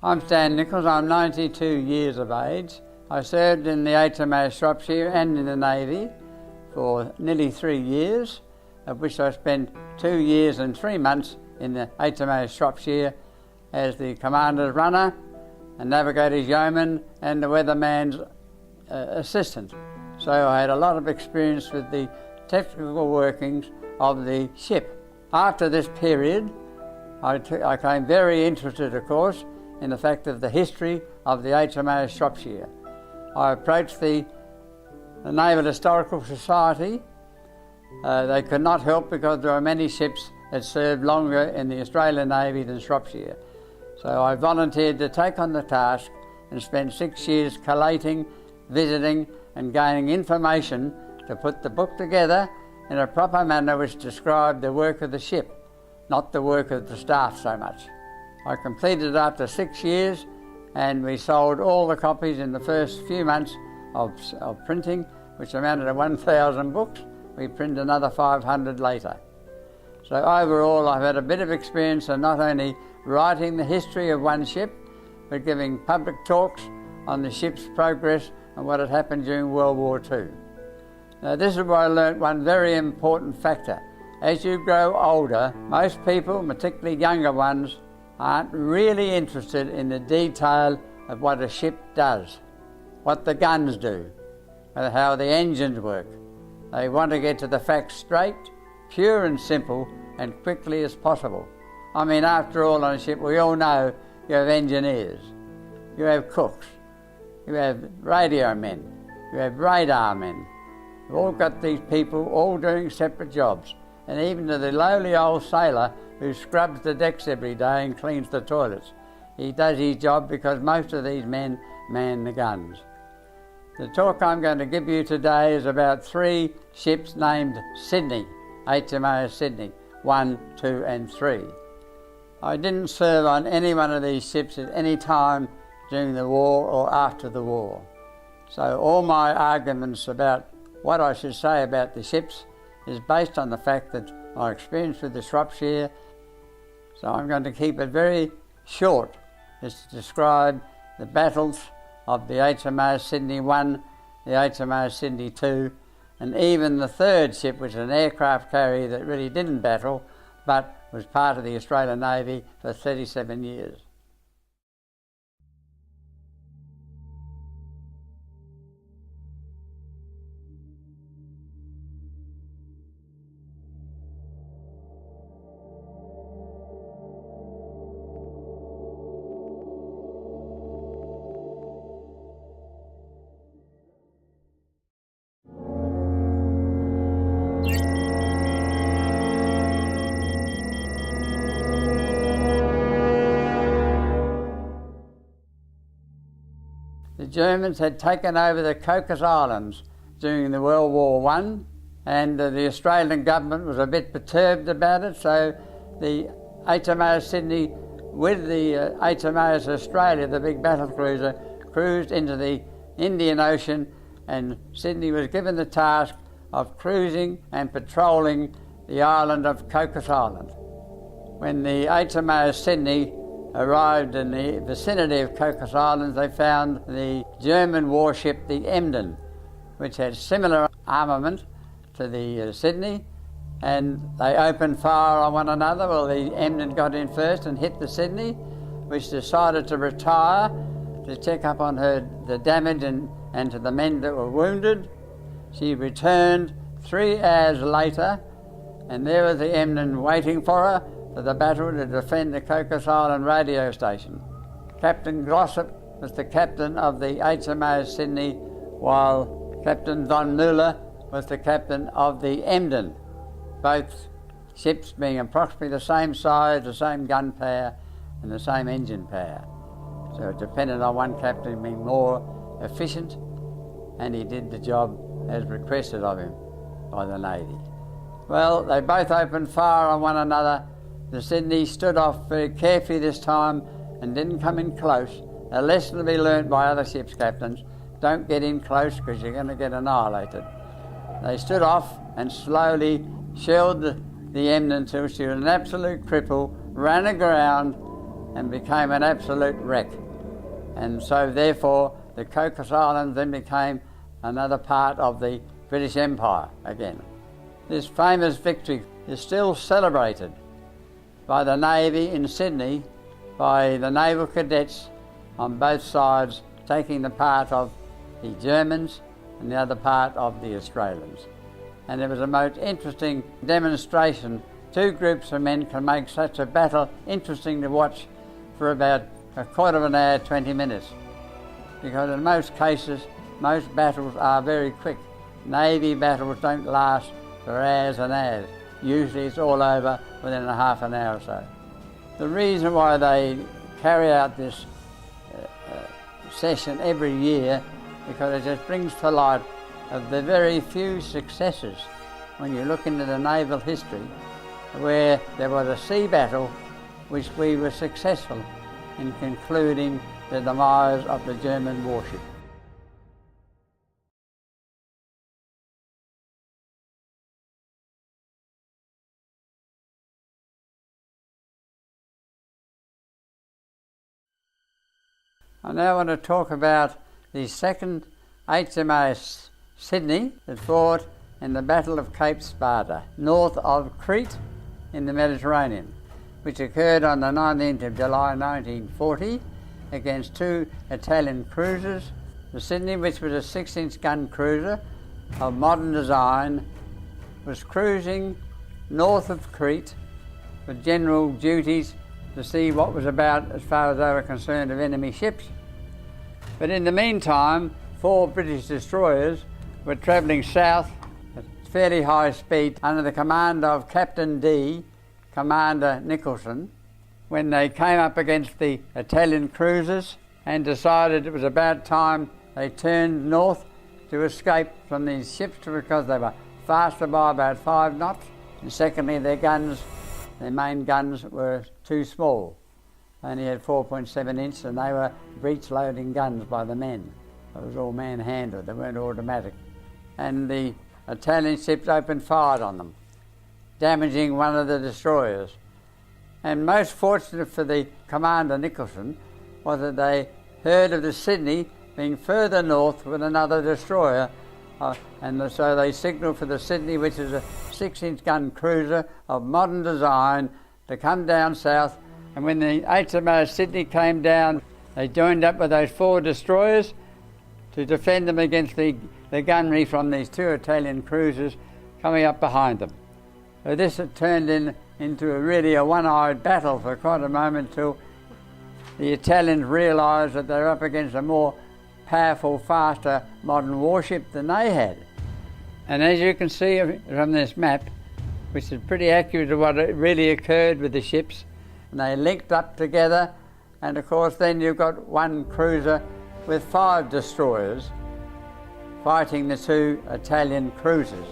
I'm Stan Nicholls, I'm 92 years of age. I served in the HMAS Shropshire and in the Navy for nearly 3 years, of which I spent 2 years and 3 months in the HMAS Shropshire as the commander's runner, a navigator's yeoman and the weatherman's assistant. So I had a lot of experience with the technical workings of the ship. After this period, I became very interested, of course, in the fact of the history of the HMAS Shropshire. I approached the Naval Historical Society. They could not help because there are many ships that served longer in the Australian Navy than Shropshire. So I volunteered to take on the task and spent 6 years collating, visiting and gaining information to put the book together in a proper manner which described the work of the ship, not the work of the staff so much. I completed it after 6 years, and we sold all the copies in the first few months of printing, which amounted to 1,000 books. We printed another 500 later. So overall I've had a bit of experience in not only writing the history of one ship, but giving public talks on the ship's progress and what had happened during World War II. Now this is where I learnt one very important factor. As you grow older, most people, particularly younger ones, aren't really interested in the detail of what a ship does, what the guns do, and how the engines work. They want to get to the facts straight, pure and simple, and quickly as possible. I mean, after all, on a ship, we all know you have engineers, you have cooks, you have radio men, you have radar men. You've all got these people all doing separate jobs, and even to the lowly old sailor who scrubs the decks every day and cleans the toilets. He does his job because most of these men man the guns. The talk I'm going to give you today is about 3 ships named Sydney, HMAS Sydney, 1, 2 and 3. I didn't serve on any one of these ships at any time during the war or after the war. So all my arguments about what I should say about the ships is based on the fact that my experience with the Shropshire. So I'm going to keep it very short, just to describe the battles of the HMAS Sydney 1, the HMAS Sydney 2, and even the third ship, which is an aircraft carrier that really didn't battle, but was part of the Australian Navy for 37 years. The Germans had taken over the Cocos Islands during the World War I, and the Australian government was a bit perturbed about it, so the HMAS Sydney with the HMAS Australia, the big battle cruiser, cruised into the Indian Ocean, and Sydney was given the task of cruising and patrolling the island of Cocos Island. When the HMAS Sydney arrived in the vicinity of Cocos Islands, they found the German warship, the Emden, which had similar armament to the Sydney, and they opened fire on one another. Well, the Emden got in first and hit the Sydney, which decided to retire to check up on the damage and to the men that were wounded. She returned 3 hours later, and there was the Emden waiting for her for the battle to defend the Cocos Island radio station. Captain Glossop was the captain of the HMAS Sydney, while Captain Von Mueller was the captain of the Emden, both ships being approximately the same size, the same gun power and the same engine power. So it depended on one captain being more efficient, and he did the job as requested of him by the Navy. Well, they both opened fire on one another. The Sydney stood off very carefully this time and didn't come in close. A lesson to be learnt by other ships' captains: don't get in close because you're going to get annihilated. They stood off and slowly shelled the Emden until she was an absolute cripple, ran aground, and became an absolute wreck. And so therefore the Cocos Islands then became another part of the British Empire again. This famous victory is still celebrated by the Navy in Sydney, by the naval cadets on both sides taking the part of the Germans and the other part of the Australians. And it was a most interesting demonstration. Two groups of men can make such a battle interesting to watch for about a quarter of an hour, 20 minutes. Because in most cases, most battles are very quick. Navy battles don't last for hours and hours. Usually it's all over within a half an hour or so. The reason why they carry out this session every year, because it just brings to light of the very few successes when you look into the naval history where there was a sea battle which we were successful in concluding the demise of the German warship. I now want to talk about the second HMAS Sydney that fought in the Battle of Cape Sparta, north of Crete in the Mediterranean, which occurred on the 19th of July 1940 against two Italian cruisers. The Sydney, which was a 6-inch gun cruiser of modern design, was cruising north of Crete with general duties to see what was about, as far as they were concerned, of enemy ships. But in the meantime, 4 British destroyers were travelling south at fairly high speed under the command of Captain D, Commander Nicholson, when they came up against the Italian cruisers and decided it was about time they turned north to escape from these ships, because they were faster by about 5 knots. And secondly, their guns, their main guns, were too small. They only had 4.7 inch and they were breech loading guns by the men. It was all man-handled, they weren't automatic. And the Italian ships opened fire on them, damaging one of the destroyers. And most fortunate for the Commander Nicholson was that they heard of the Sydney being further north with another destroyer, and so they signalled for the Sydney, which is a 6-inch gun cruiser of modern design, to come down south. And when the HMAS Sydney came down, they joined up with those 4 destroyers to defend them against the gunnery from these 2 Italian cruisers coming up behind them. So this had turned into a one-eyed battle for quite a moment, till the Italians realised that they were up against a more powerful, faster modern warship than they had. And as you can see from this map, which is pretty accurate of what really occurred with the ships, and they linked up together, and of course then you've got one cruiser with 5 destroyers fighting the 2 Italian cruisers.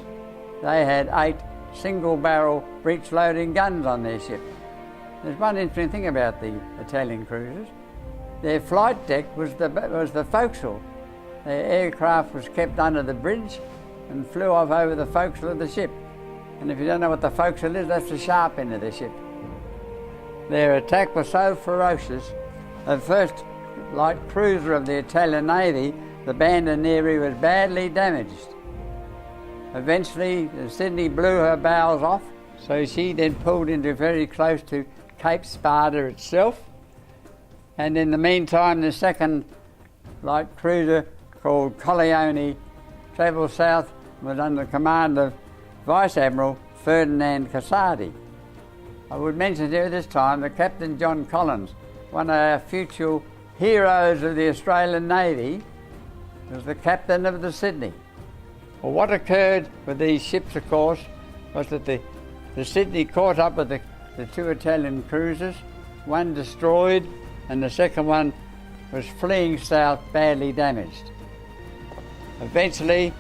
They had 8 single-barrel breech-loading guns on their ship. There's one interesting thing about the Italian cruisers. Their flight deck was the forecastle. Their aircraft was kept under the bridge and flew off over the forecastle of the ship. And if you don't know what the forecastle is, that's the sharp end of the ship. Their attack was so ferocious, the first light cruiser of the Italian Navy, the Bandonieri, was badly damaged. Eventually, the Sydney blew her bows off, so she then pulled into very close to Cape Sparta itself. And in the meantime, the second light cruiser, called Colleone, travelled south and was under the command of Vice Admiral Ferdinand Casardi. I would mention here at this time that Captain John Collins, one of our future heroes of the Australian Navy, was the captain of the Sydney. Well, what occurred with these ships, of course, was that the Sydney caught up with the 2 Italian cruisers, one destroyed and the second one was fleeing south, badly damaged. Eventually,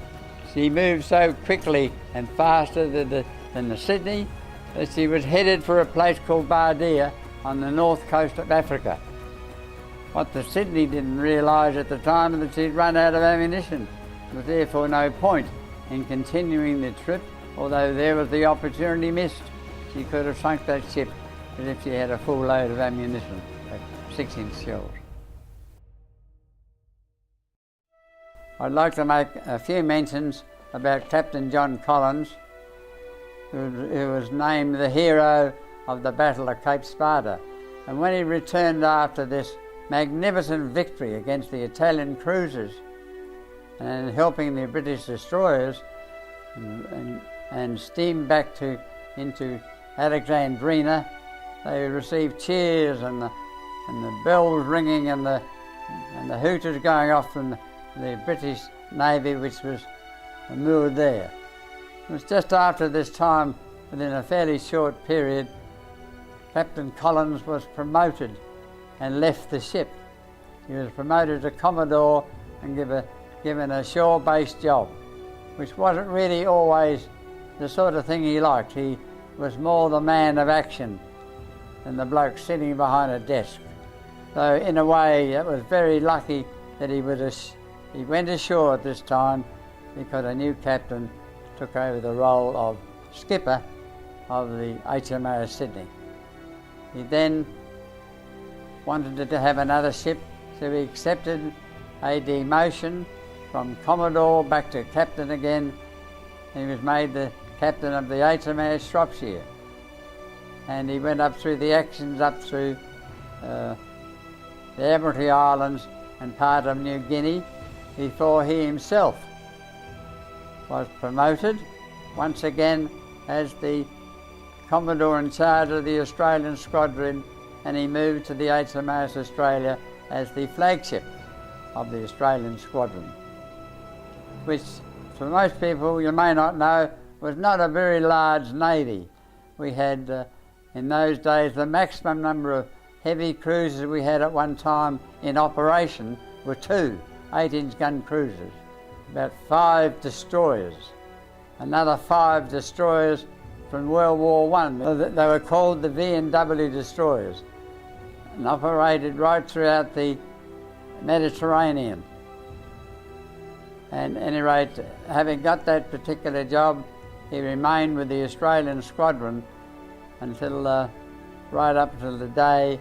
she moved so quickly and faster than the Sydney that she was headed for a place called Bardia on the north coast of Africa. What the Sydney didn't realise at the time was that she'd run out of ammunition. There was therefore no point in continuing the trip, although there was the opportunity missed. She could have sunk that ship as if she had a full load of ammunition at 6-inch shells. I'd like to make a few mentions about Captain John Collins, who was named the hero of the Battle of Cape Sparta. And when he returned after this magnificent victory against the Italian cruisers and helping the British destroyers and steamed back into Alexandrina, they received cheers and the bells ringing and the hooters going off from the British Navy, which was moored there. It was just after this time, within a fairly short period, Captain Collins was promoted and left the ship. He was promoted to Commodore and given a shore-based job, which wasn't really always the sort of thing he liked. He was more the man of action than the bloke sitting behind a desk. So in a way, it was very lucky that he went ashore at this time, because a new captain took over the role of skipper of the HMAS Sydney. He then wanted to have another ship, so he accepted a demotion from Commodore back to captain again, and he was made the captain of the HMAS Shropshire. And he went up through the actions up through the Admiralty Islands and part of New Guinea before he himself was promoted once again as the Commodore in charge of the Australian squadron, and he moved to the HMAS Australia as the flagship of the Australian squadron, which for most people, you may not know, was not a very large navy. We had in those days the maximum number of heavy cruisers we had at one time in operation were 2 8-inch gun cruisers, about 5 destroyers, another 5 destroyers from World War I. They were called the V&W destroyers and operated right throughout the Mediterranean. And at any rate, having got that particular job, he remained with the Australian squadron until right up until the day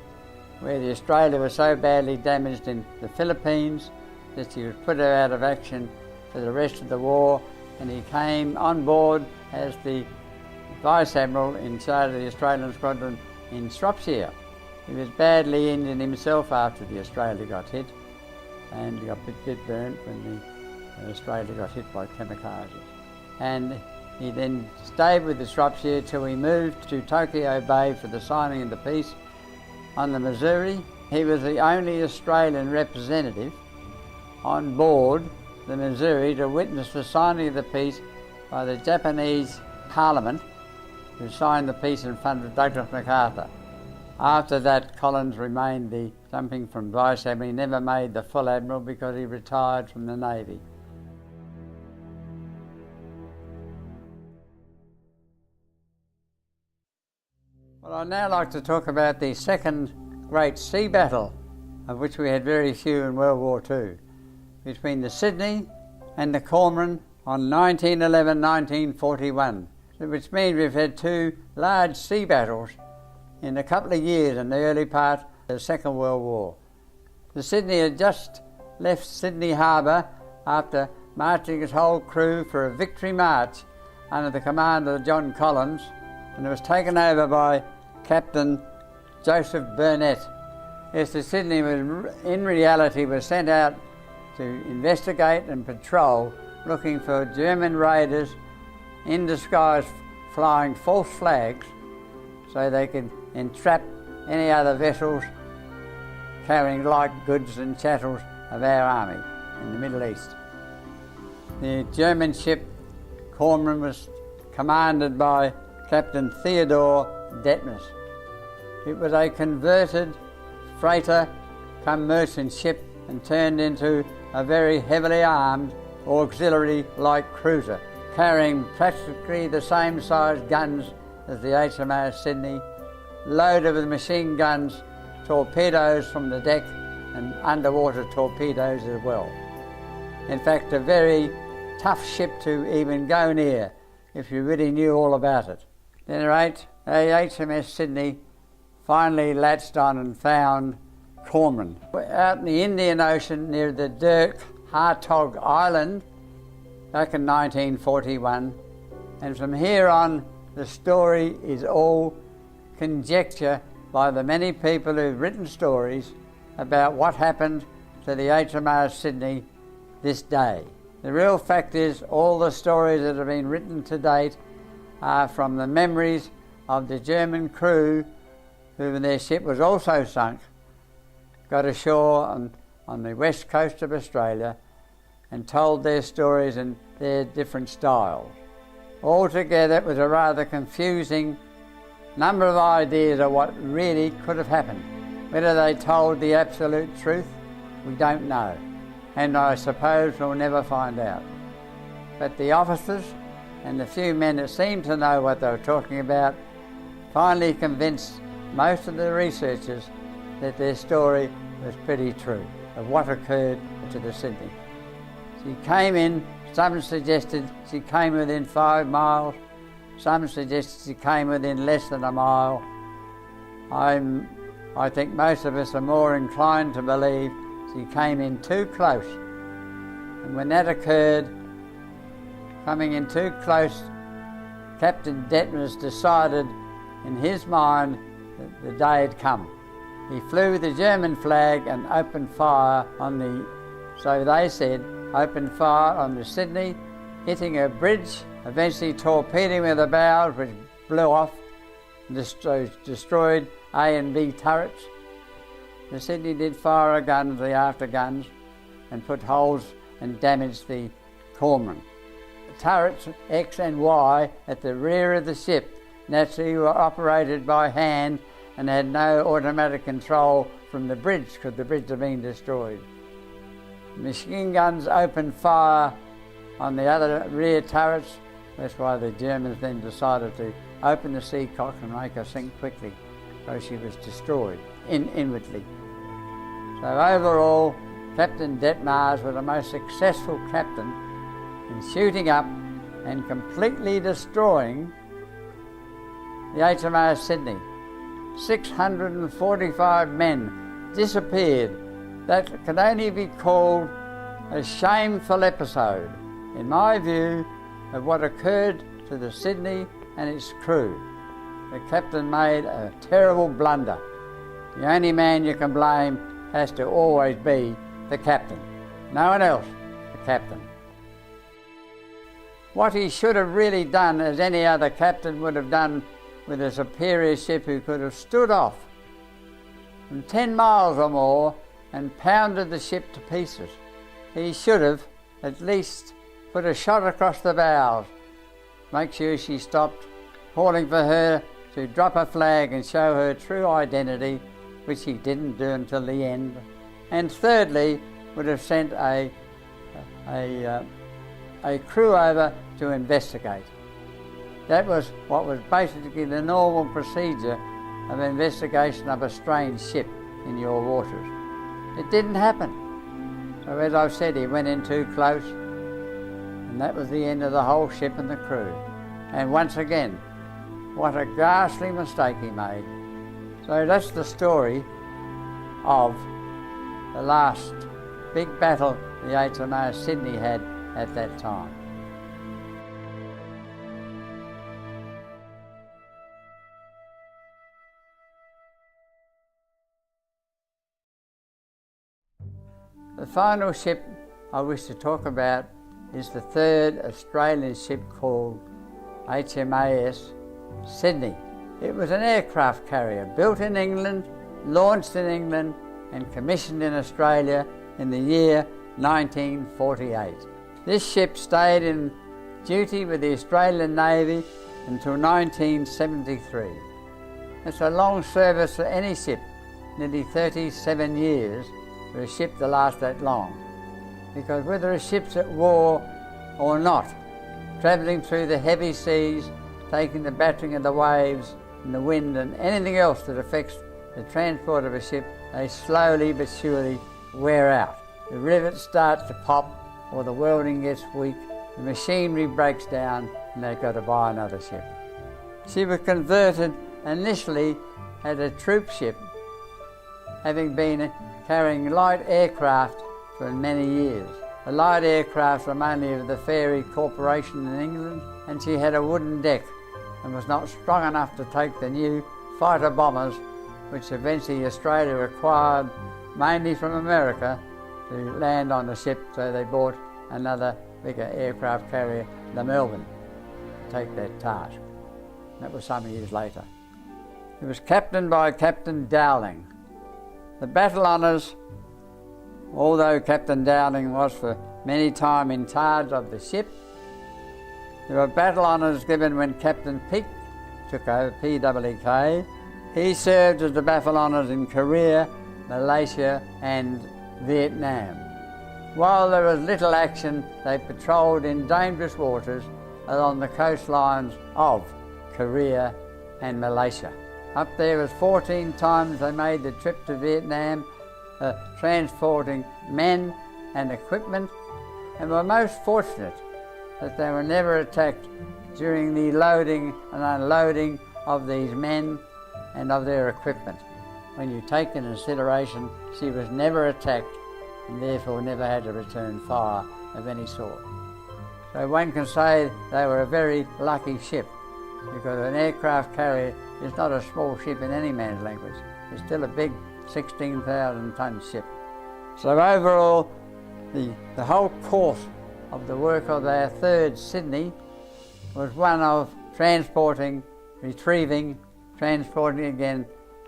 where the Australia was so badly damaged in the Philippines that he was put out of action for the rest of the war, and he came on board as the Vice Admiral in charge of the Australian squadron in Shropshire. He was badly injured himself after the Australia got hit, and he got a bit burnt when the Australia got hit by kamikazes. And he then stayed with the Shropshire till he moved to Tokyo Bay for the signing of the peace on the Missouri. He was the only Australian representative on board the Missouri to witness the signing of the peace by the Japanese Parliament, who signed the peace in front of Douglas MacArthur. After that, Collins remained the jumping from Vice Admiral. He never made the full Admiral because he retired from the Navy. Well, I'd now like to talk about the second great sea battle, of which we had very few in World War II, between the Sydney and the Cormoran on 1911-1941, which means we've had 2 large sea battles in a couple of years in the early part of the Second World War. The Sydney had just left Sydney Harbour after marching its whole crew for a victory march under the command of John Collins, and it was taken over by Captain Joseph Burnett. Yes, the Sydney was, in reality, was sent out to investigate and patrol, looking for German raiders in disguise flying false flags so they could entrap any other vessels carrying light goods and chattels of our army in the Middle East. The German ship Cormoran was commanded by Captain Theodore Detmers. It was a converted freighter come merchant ship and turned into a very heavily armed auxiliary light cruiser, carrying practically the same size guns as the HMAS Sydney, loaded with machine guns, torpedoes from the deck and underwater torpedoes as well. In fact, a very tough ship to even go near if you really knew all about it. At any rate, the HMAS Sydney finally latched on and found cormorant. We're out in the Indian Ocean near the Dirk Hartog Island back in 1941, and from here on the story is all conjecture by the many people who've written stories about what happened to the HMAS Sydney this day. The real fact is all the stories that have been written to date are from the memories of the German crew who, when their ship was also sunk, got ashore on the west coast of Australia and told their stories in their different styles. Altogether, it was a rather confusing number of ideas of what really could have happened. Whether they told the absolute truth, we don't know, and I suppose we'll never find out. But the officers and the few men that seemed to know what they were talking about finally convinced most of the researchers that their story was pretty true of what occurred to the Sydney. She came in, some suggested she came within 5 miles, some suggested she came within less than a mile. I think most of us are more inclined to believe she came in too close. And when that occurred, coming in too close, Captain Detmers decided in his mind that the day had come. He flew the German flag and opened fire on the, so they said, opened fire on the Sydney, hitting a bridge, eventually torpedoing with the bows, which blew off and destroyed A and B turrets. The Sydney did fire a gun, the after guns, and put holes and damaged the cormorant. The turrets X and Y at the rear of the ship naturally were operated by hand and had no automatic control from the bridge because the bridge had been destroyed. Machine guns opened fire on the other rear turrets. That's why the Germans then decided to open the seacock and make her sink quickly, so she was destroyed inwardly. So overall, Captain Detmers was the most successful captain in shooting up and completely destroying the HMAS Sydney. 645 men disappeared. That can only be called a shameful episode, in my view, of what occurred to the Sydney and its crew. The captain made a terrible blunder. The only man you can blame has to always be the captain. No one else, the captain. What he should have really done, as any other captain would have done with a superior ship who could have stood off from 10 miles or more and pounded the ship to pieces. He should have at least put a shot across the bows, make sure she stopped, calling for her to drop a flag and show her true identity, which he didn't do until the end. And thirdly, would have sent a crew over to investigate. That was what was basically the normal procedure of investigation of a strange ship in your waters. It didn't happen. So as I've said, he went in too close, and that was the end of the whole ship and the crew. And once again, what a ghastly mistake he made. So that's the story of the last big battle the HMAS Sydney had at that time. The final ship I wish to talk about is the third Australian ship called HMAS Sydney. It was an aircraft carrier built in England, launched in England and commissioned in Australia in the year 1948. This ship stayed in duty with the Australian Navy until 1973. It's a long service for any ship, nearly 37 years for a ship to last that long, because whether a ship's at war or not, travelling through the heavy seas, taking the battering of the waves and the wind and anything else that affects the transport of a ship, they slowly but surely wear out. The rivets start to pop or the welding gets weak, the machinery breaks down and they've got to buy another ship. She was converted initially as a troop ship having been carrying light aircraft for many years. The light aircraft were mainly of the Ferry Corporation in England, and she had a wooden deck and was not strong enough to take the new fighter bombers, which eventually Australia acquired mainly from America to land on the ship, so they bought another bigger aircraft carrier, the Melbourne, to take that task. That was some years later. It was captained by Captain Dowling. The battle honours, although Captain Dowling was for many time in charge of the ship, there were battle honours given when Captain Peake took over, P-E-E-K. He served as the battle honours in Korea, Malaysia and Vietnam. While there was little action, they patrolled in dangerous waters along the coastlines of Korea and Malaysia. Up there was 14 times they made the trip to Vietnam, transporting men and equipment, and were most fortunate that they were never attacked during the loading and unloading of these men and of their equipment. When you take into consideration, she was never attacked and therefore never had to return fire of any sort. So one can say they were a very lucky ship, because an aircraft carrier is not a small ship in any man's language. It's still a big 16,000 ton ship. So overall, the whole course of the work of our third Sydney was one of transporting, retrieving, transporting again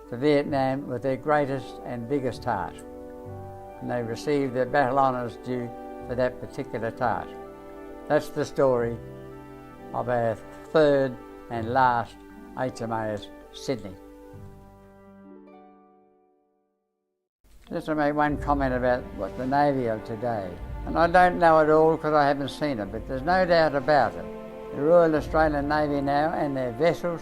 to Vietnam with their greatest and biggest task. And they received their battle honours due for that particular task. That's the story of our third and last HMAS Sydney. Just to make one comment about what the Navy of today, and I don't know it all because I haven't seen it, but there's no doubt about it. The Royal Australian Navy now and their vessels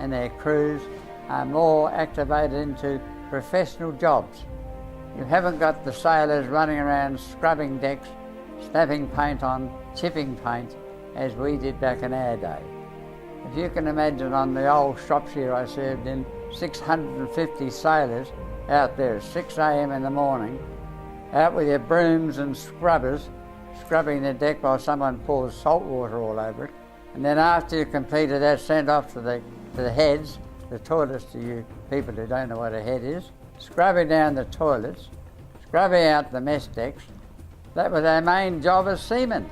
and their crews are more activated into professional jobs. You haven't got the sailors running around scrubbing decks, snapping paint on, chipping paint, as we did back in our day. If you can imagine, on the old Shropshire I served in, 650 sailors out there at 6 a.m. in the morning, out with their brooms and scrubbers, scrubbing the deck while someone pours salt water all over it. And then after you completed that, sent off to the heads, the toilets, to you people who don't know what a head is, scrubbing down the toilets, scrubbing out the mess decks. That was our main job as seamen.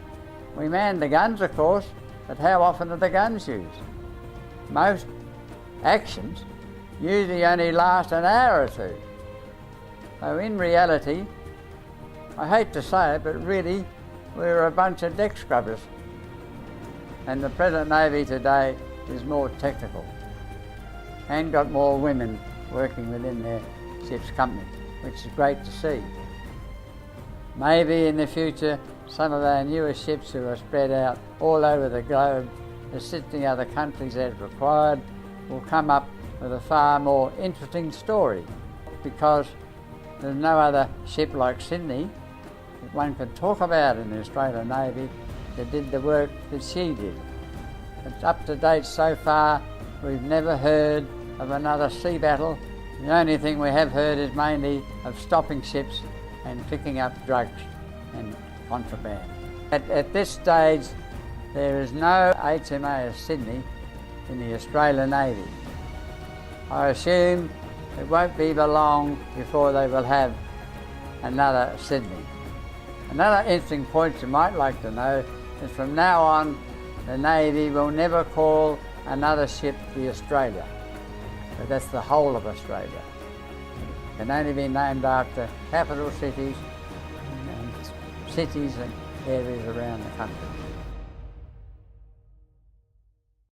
We manned the guns, of course, but how often are the guns used? Most actions usually only last an hour or two. So in reality, I hate to say it, but really we were a bunch of deck scrubbers. And the present Navy today is more technical and got more women working within their ship's company, which is great to see. Maybe in the future some of our newer ships who are spread out all over the globe, assisting other countries as required, will come up with a far more interesting story, because there's no other ship like Sydney that one could talk about in the Australian Navy that did the work that she did. It's up to date so far. We've never heard of another sea battle. The only thing we have heard is mainly of stopping ships and picking up drugs and contraband. At this stage, there is no HMAS Sydney in the Australian Navy. I assume it won't be long before they will have another Sydney. Another interesting point you might like to know is from now on, the Navy will never call another ship the Australia. But that's the whole of Australia. It can only be named after capital cities and areas around the country.